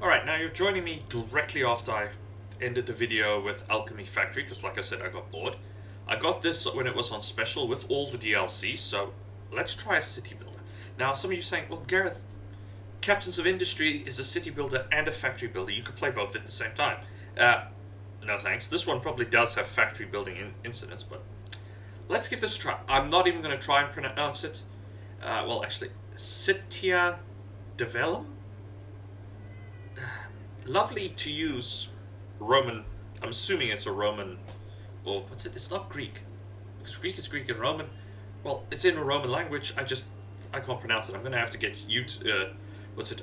Alright, now you're joining me directly after I ended the video with Alchemy Factory, because like I said, I got bored. I got this when it was on special with all the DLC, so let's try a city builder. Now, some of you saying, well, Gareth, Captains of Industry is a city builder and a factory builder. You could play both at the same time. No thanks. This one probably does have factory building incidents, but let's give this a try. I'm not even going to try and pronounce it. Well, actually, Citadelum? Lovely to use Roman. I'm assuming it's a Roman. Or what's it? It's not Greek. Because Greek is Greek and Roman. Well, it's in a Roman language. I can't pronounce it. I'm gonna have to get you to what's it?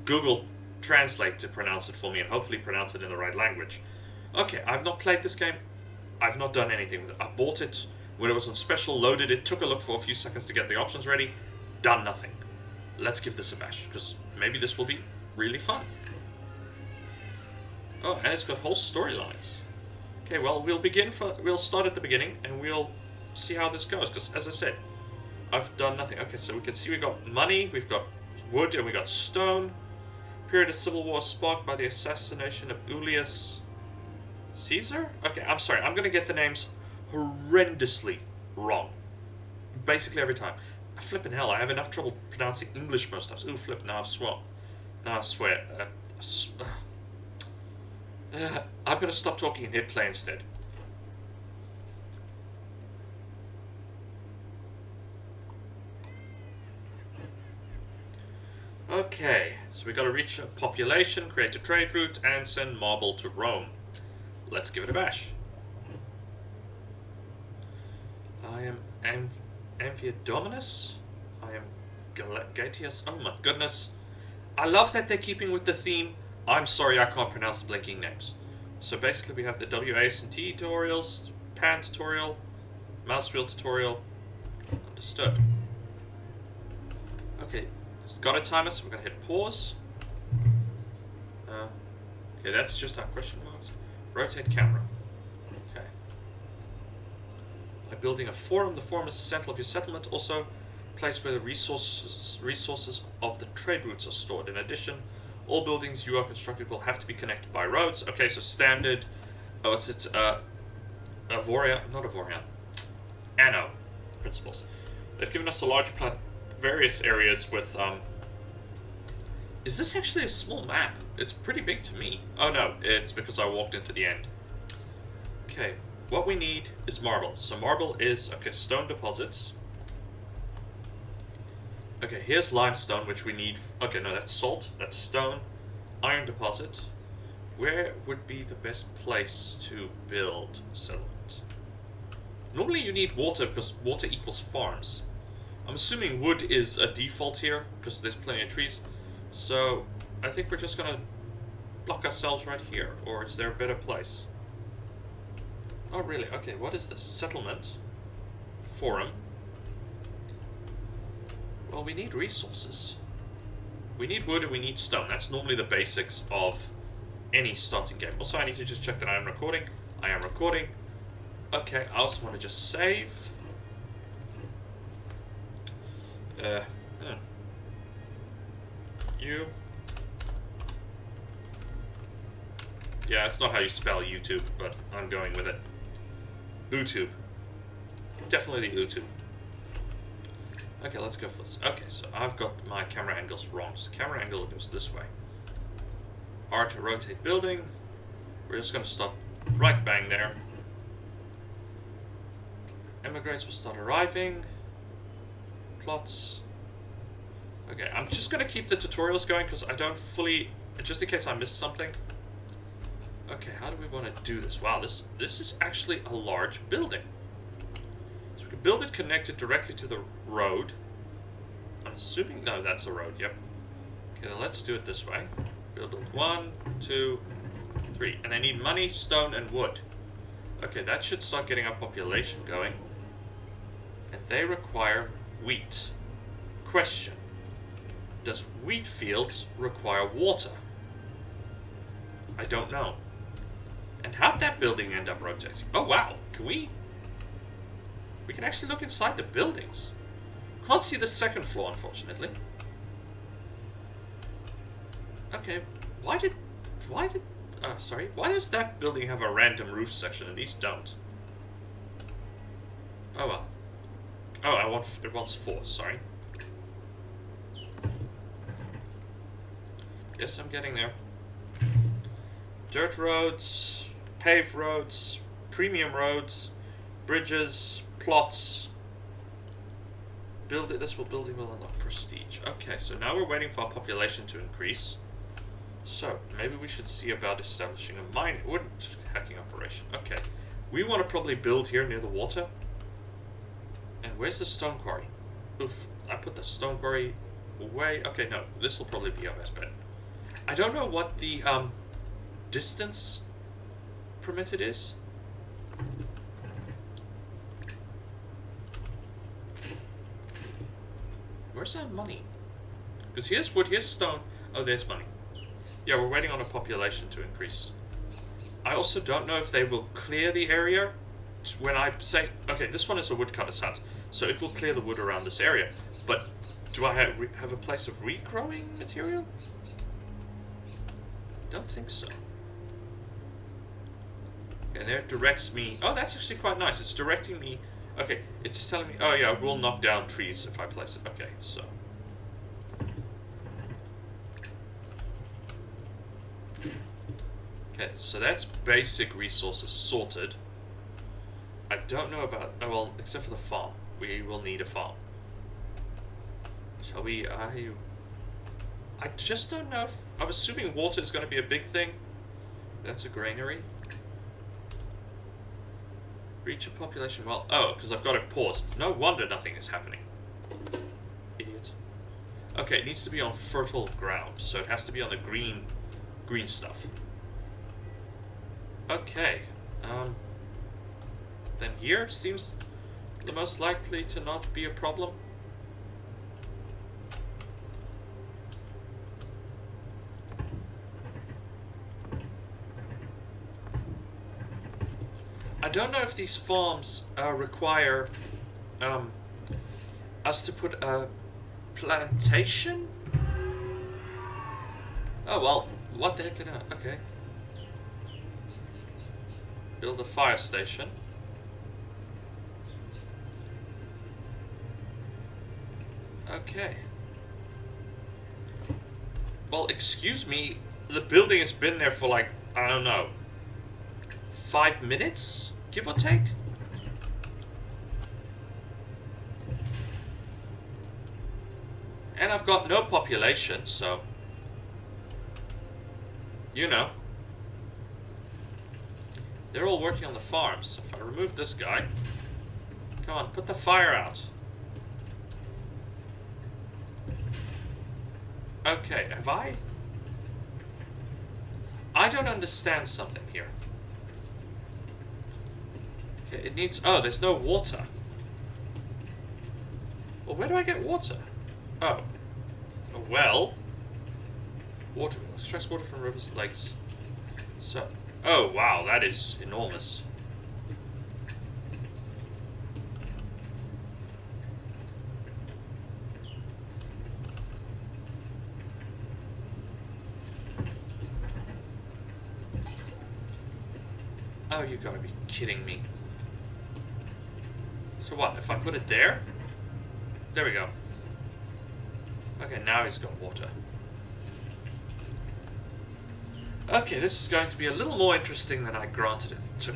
Google Translate to pronounce it for me and hopefully pronounce it in the right language. Okay, I've not played this game. I've not done anything with it. I bought it when it was on special, loaded it, took a look for a few seconds to get the options ready, done nothing. Let's give this a bash because maybe this will be really fun. Oh, and it's got whole storylines. Okay, well, we'll start at the beginning, and we'll see how this goes, because, as I said, I've done nothing. Okay, so we can see we got money, we've got wood, and we got stone. Period of civil war sparked by the assassination of Julius Caesar? Okay, I'm sorry, I'm gonna get the names horrendously wrong. Basically every time. Flippin' hell, I have enough trouble pronouncing English most times. Ooh, flip, now I've sworn. Now I swear. I'm gonna stop talking and hit play instead. Okay, so we gotta reach a population, create a trade route, and send marble to Rome. Let's give it a bash. I am Amphidominus. I am Gatius. Oh my goodness. I love that they're keeping with the theme. I'm sorry I can't pronounce the blinking names. So basically we have the WASD tutorials, pan tutorial, mouse wheel tutorial. Understood. Okay, it's got a timer, so we're going to hit pause. Okay, that's just our question marks. Rotate camera. Okay. By building a forum, the forum is the center of your settlement, also place where the resources of the trade routes are stored. In addition, all buildings you are constructed will have to be connected by roads. Okay, so standard. Oh, it's Avoria, not Avoria. Anno principles. They've given us a large various areas with. Is this actually a small map? It's pretty big to me. Oh no, it's because I walked into the end. Okay, what we need is marble. So marble is stone deposits. Okay, here's limestone, which we need. Okay, no, that's salt. That's stone. Iron deposit. Where would be the best place to build settlement? Normally you need water, because water equals farms. I'm assuming wood is a default here, because there's plenty of trees. So, I think we're just gonna block ourselves right here. Or is there a better place? Oh, really? Okay, what is this? Settlement. Forum. Well, we need resources. We need wood and we need stone. That's normally the basics of any starting game. Also, I need to just check that I am recording. I am recording. Okay, I also want to just save. You. Yeah, that's not how you spell YouTube, but I'm going with it. YouTube. Definitely the YouTube. Okay, let's go for this. Okay, so I've got my camera angles wrong. So camera angle goes this way. R to rotate building. We're just going to stop right bang there. Immigrants will start arriving. Plots. Okay, I'm just going to keep the tutorials going because I don't fully... Just in case I missed something. Okay, how do we want to do this? Wow, this is actually a large building. So we can build it connected directly to the road. I'm assuming... No, that's a road, yep. Okay, then let's do it this way. Build it 1, 2, 3. And I need money, stone, and wood. Okay, that should start getting our population going. And they require wheat. Question. Does wheat fields require water? I don't know. And how'd that building end up rotating? Oh wow, can we can actually look inside the buildings. Can't see the second floor, unfortunately. Okay, why did, sorry, why does that building have a random roof section and these don't? Oh well. Oh, it wants 4, sorry. Yes, I'm getting there. Dirt roads, paved roads, premium roads, bridges, plots. Building will unlock prestige. Okay, so now we're waiting for our population to increase. So, maybe we should see about establishing a wood hacking operation. Okay. We want to probably build here near the water. And where's the stone quarry? Oof, I put the stone quarry away. Okay, no, this will probably be our best bet. I don't know what the distance permitted is. Where's our money? Because here's wood, here's stone. Oh, there's money. Yeah, we're waiting on a population to increase. I also don't know if they will clear the area when I say, okay, this one is a woodcutter's hut, so it will clear the wood around this area. But do I have a place of regrowing material? Don't think so. Okay, there it directs me. Oh, that's actually quite nice. It's directing me. Okay, it's telling me. Oh yeah, we'll knock down trees if I place it. Okay, so. Okay, so that's basic resources sorted. I don't know about. Oh well, except for the farm. We will need a farm. Shall we? I just don't know if. I'm assuming water is going to be a big thing. That's a granary. Reach a population. Well, oh, because I've got it paused. No wonder nothing is happening. Idiot. Okay, it needs to be on fertile ground, so it has to be on the green stuff. Okay. Then here seems the most likely to not be a problem. I don't know if these farms require us to put a plantation? Oh well, what the heck can I... Okay. Build a fire station. Okay. Well, excuse me, the building has been there for like, I don't know, 5 minutes, give or take? And I've got no population, so... You know. They're all working on the farms. If I remove this guy... Come on, put the fire out. Okay, have I... I don't understand something here. Okay, it needs... Oh, there's no water. Well, where do I get water? Oh. A well. Water. Extracts water from rivers and lakes. So... Oh, wow, that is enormous. Oh, you gotta be kidding me. So what, if I put it there? There we go. Okay, now he's got water. Okay, this is going to be a little more interesting than I granted it to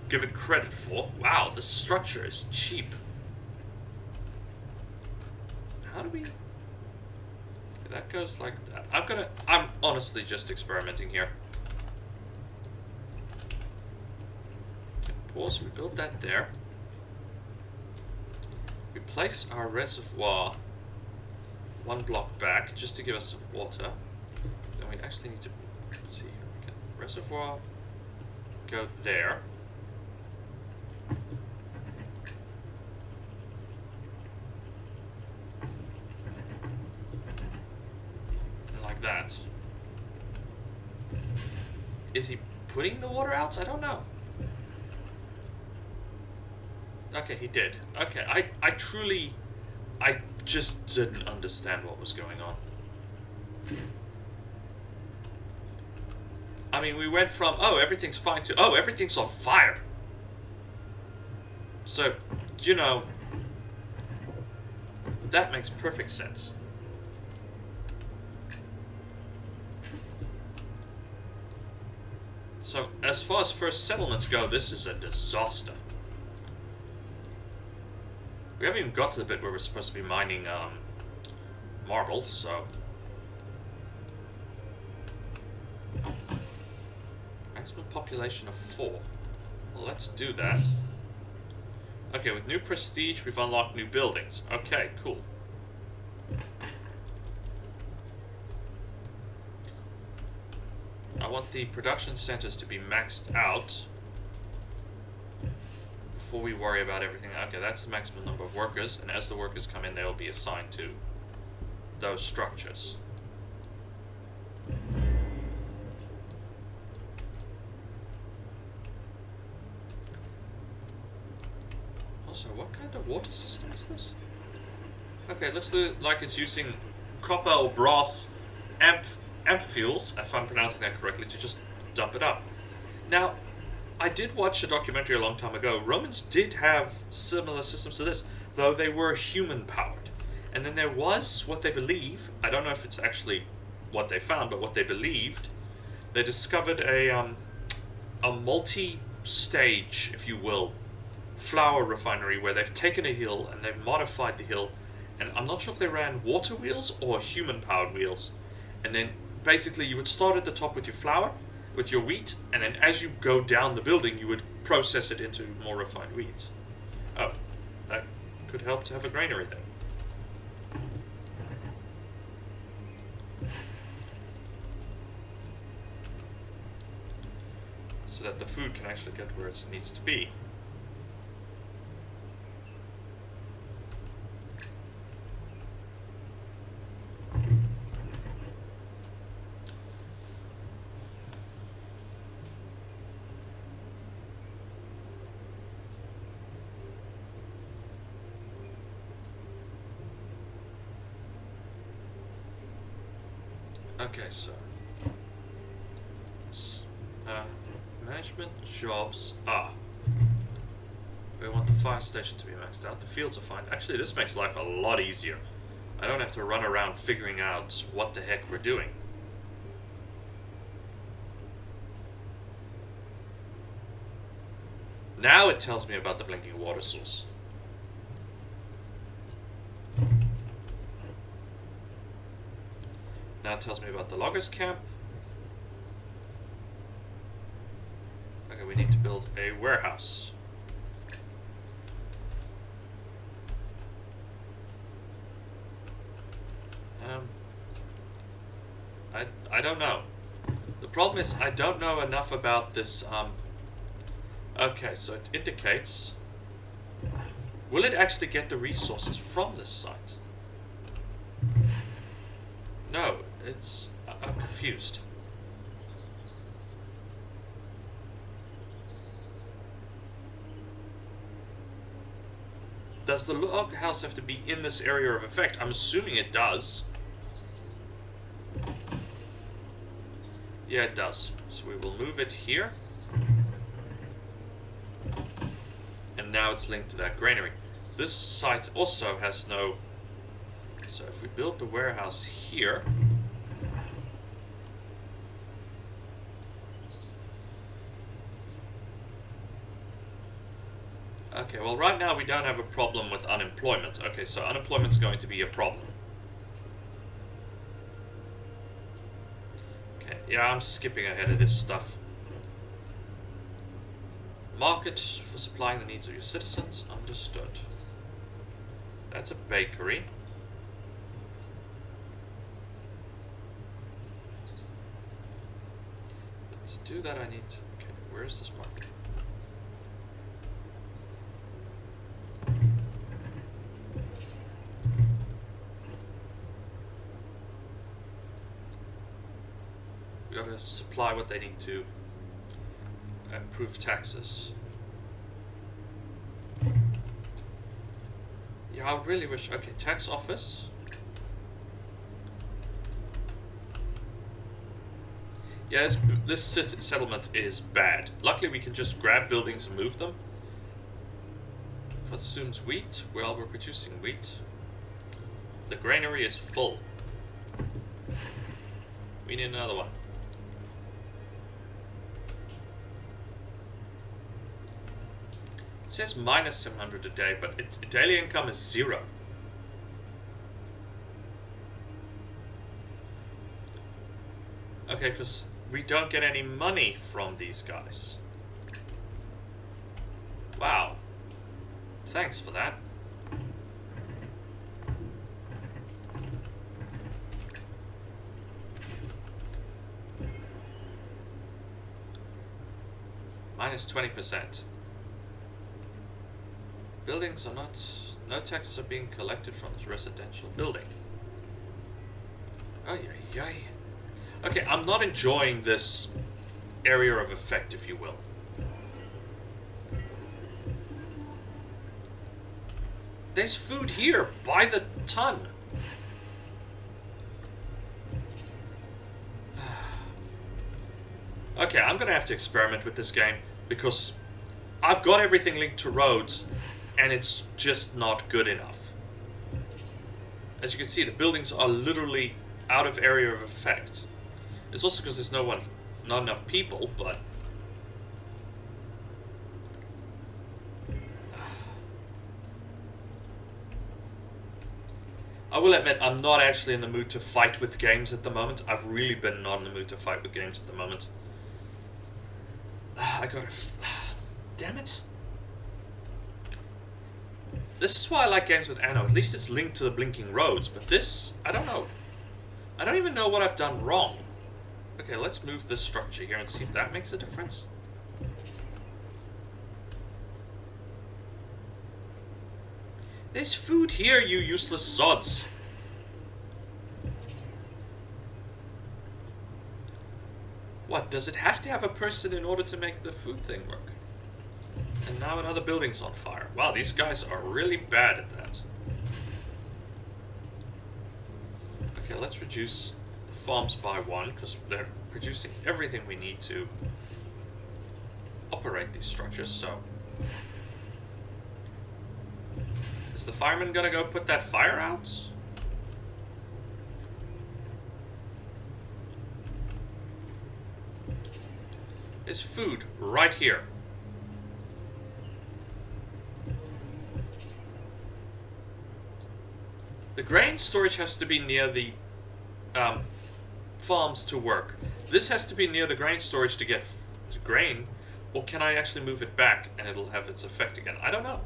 give it credit for. Wow, this structure is cheap. How do we... Okay, that goes like that. I'm honestly just experimenting here. Okay, pause, we build that there. We place our reservoir 1 block back just to give us some water. Then we actually need to... See here, we can reservoir, go there. And like that. Is he putting the water out? I don't know. Okay, he did. Okay, I just didn't understand what was going on. I mean, we went from, oh, everything's fine to, oh, everything's on fire. So, you know, that makes perfect sense. So, as far as first settlements go, this is a disaster. We haven't even got to the bit where we're supposed to be mining marble, so... Maximum population of 4. Well, let's do that. Okay, with new prestige, we've unlocked new buildings. Okay, cool. I want the production centers to be maxed out before we worry about everything. Okay, that's the maximum number of workers, and as the workers come in, they'll be assigned to those structures. Also, what kind of water system is this? Okay, it looks like it's using copper or brass amp fuels, if I'm pronouncing that correctly, to just dump it up. Now, I did watch a documentary a long time ago. Romans did have similar systems to this, though they were human-powered. And then there was what they believe, I don't know if it's actually what they found, but what they believed, they discovered a multi-stage, if you will, flour refinery where they've taken a hill and they've modified the hill, and I'm not sure if they ran water wheels or human-powered wheels, and then basically you would start at the top with your flour, with your wheat, and then as you go down the building you would process it into more refined wheat. Oh, that could help to have a granary then. So that the food can actually get where it needs to be. Okay, so management jobs. We want the fire station to be maxed out. The fields are fine. Actually, this makes life a lot easier. I don't have to run around figuring out what the heck we're doing. Now it tells me about the blinking water source. Now it tells me about the loggers camp. Okay, we need to build a warehouse. I don't know. The problem is I don't know enough about this. Okay, so it indicates. Will it actually get the resources from this site? No, it's. I'm confused. Does the log house have to be in this area of effect? I'm assuming it does. Yeah, it does. So we will move it here. And now it's linked to that granary. This site also has no... So if we build the warehouse here... Okay, well right now we don't have a problem with unemployment. Okay, so unemployment's going to be a problem. Okay, yeah, I'm skipping ahead of this stuff. Market for supplying the needs of your citizens. Understood. That's a bakery. But to do that I need to... Okay, where is this market? We gotta supply what they need to improve taxes. Yeah, I really wish... Okay, tax office. Yeah, this settlement is bad. Luckily, we can just grab buildings and move them. Consumes wheat. Well, we're producing wheat. The granary is full. We need another one. It says minus 700 a day, but its daily income is 0. Okay, because we don't get any money from these guys. Wow. Thanks for that. Minus 20%. Buildings are not... No taxes are being collected from this residential building. Oh, yeah. Okay, I'm not enjoying this area of effect, if you will. There's food here, by the ton. Okay, I'm gonna have to experiment with this game, because I've got everything linked to roads, and it's just not good enough. As you can see, the buildings are literally out of area of effect. It's also because there's not enough people, but... I will admit, I'm not actually in the mood to fight with games at the moment. I've really been not in the mood to fight with games at the moment. I gotta... Damn it. This is why I like games with Anno. At least it's linked to the blinking roads. But this, I don't know. I don't even know what I've done wrong. Okay, let's move this structure here and see if that makes a difference. There's food here, you useless sods. What, does it have to have a person in order to make the food thing work? And now another building's on fire. Wow, these guys are really bad at that. Okay, let's reduce the farms by 1, because they're producing everything we need to operate these structures, so... Is the fireman gonna go put that fire out? There's food right here. The grain storage has to be near the farms to work. This has to be near the grain storage to get grain, or can I actually move it back and it'll have its effect again? I don't know.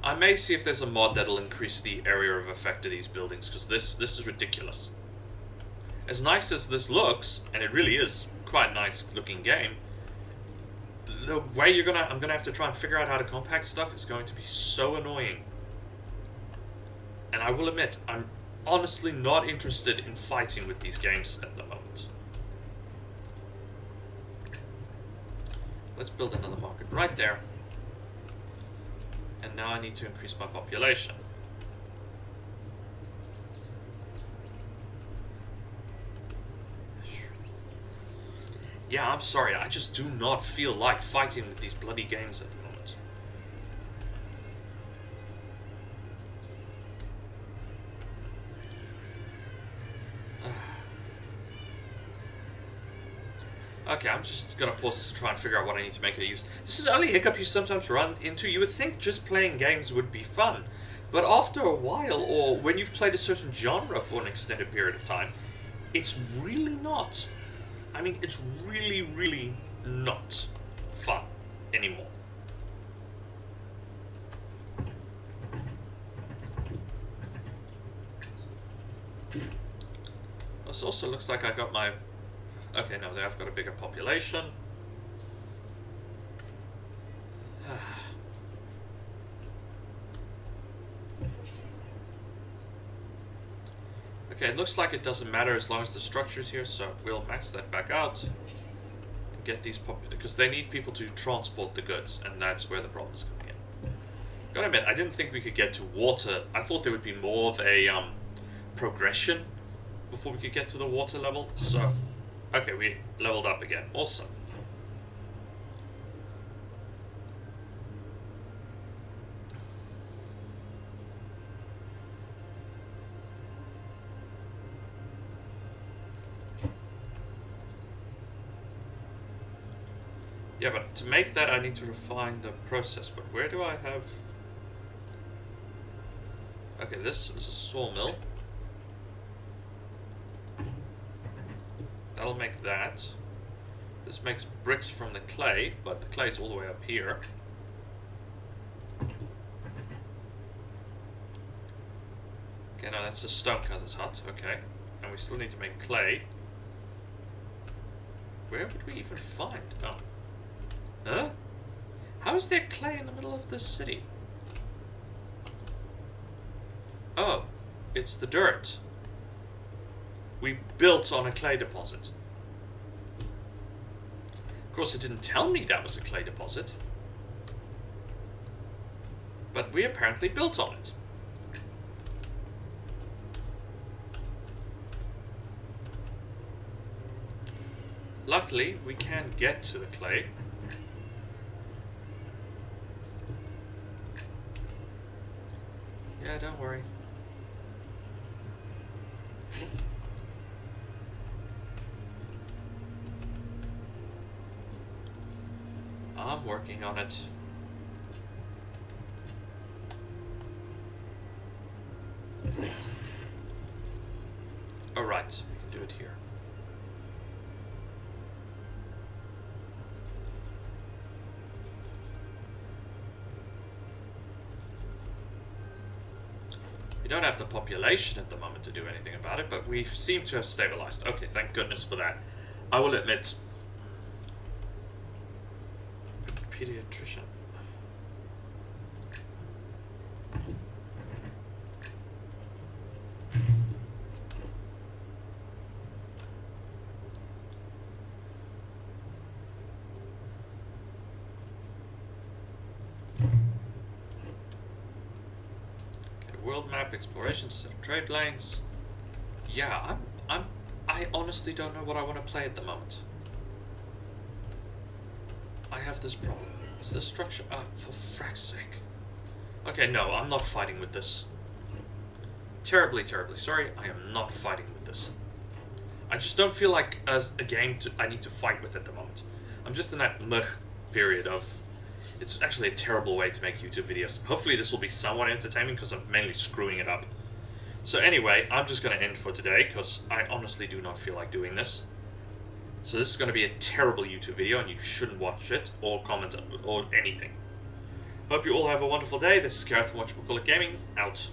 I may see if there's a mod that'll increase the area of effect of these buildings, because this is ridiculous. As nice as this looks, and it really is quite a nice looking game, the way I'm gonna have to try and figure out how to compact stuff is going to be so annoying. And I will admit, I'm honestly not interested in fighting with these games at the moment. Let's build another market right there. And now I need to increase my population. Yeah, I'm sorry, I just do not feel like fighting with these bloody games at the moment. Okay, I'm just gonna pause this to try and figure out what I need to make a use. This is only a hiccup you sometimes run into. You would think just playing games would be fun, but after a while, or when you've played a certain genre for an extended period of time, it's really not. I mean, it's really, really not fun anymore. This also looks like I got my... Okay, no, I've got a bigger population. Okay, it looks like it doesn't matter as long as the structure's here, so we'll max that back out. And get these because they need people to transport the goods, and that's where the problem is coming in. Gotta admit, I didn't think we could get to water. I thought there would be more of a progression before we could get to the water level. So, okay, we leveled up again. Awesome. Yeah, but to make that I need to refine the process. But where do I have... Okay, this is a sawmill. That'll make that. This makes bricks from the clay, but the clay is all the way up here. Okay, no, that's a stonecutter's hut. Okay. And we still need to make clay. Where would we even find... Oh. Huh? How is there clay in the middle of the city? Oh, it's the dirt. We built on a clay deposit. Of course, it didn't tell me that was a clay deposit. But we apparently built on it. Luckily, we can get to the clay. Yeah, don't worry. I'm working on it. Alright, we can do it here. We don't have the population at the moment to do anything about it, but we seem to have stabilized. Okay, thank goodness for that. I will admit... Pediatrician. World map, exploration, set of trade lanes. Yeah, I honestly don't know what I want to play at the moment. I have this problem. Is this structure... for frack's sake. Okay, no, I'm not fighting with this. Terribly, terribly sorry. I am not fighting with this. I just don't feel like a game I need to fight with at the moment. I'm just in that period of... It's actually a terrible way to make YouTube videos. Hopefully this will be somewhat entertaining because I'm mainly screwing it up. So anyway, I'm just going to end for today because I honestly do not feel like doing this. So this is going to be a terrible YouTube video and you shouldn't watch it or comment or anything. Hope you all have a wonderful day. This is Gareth from What You Call It Gaming, out.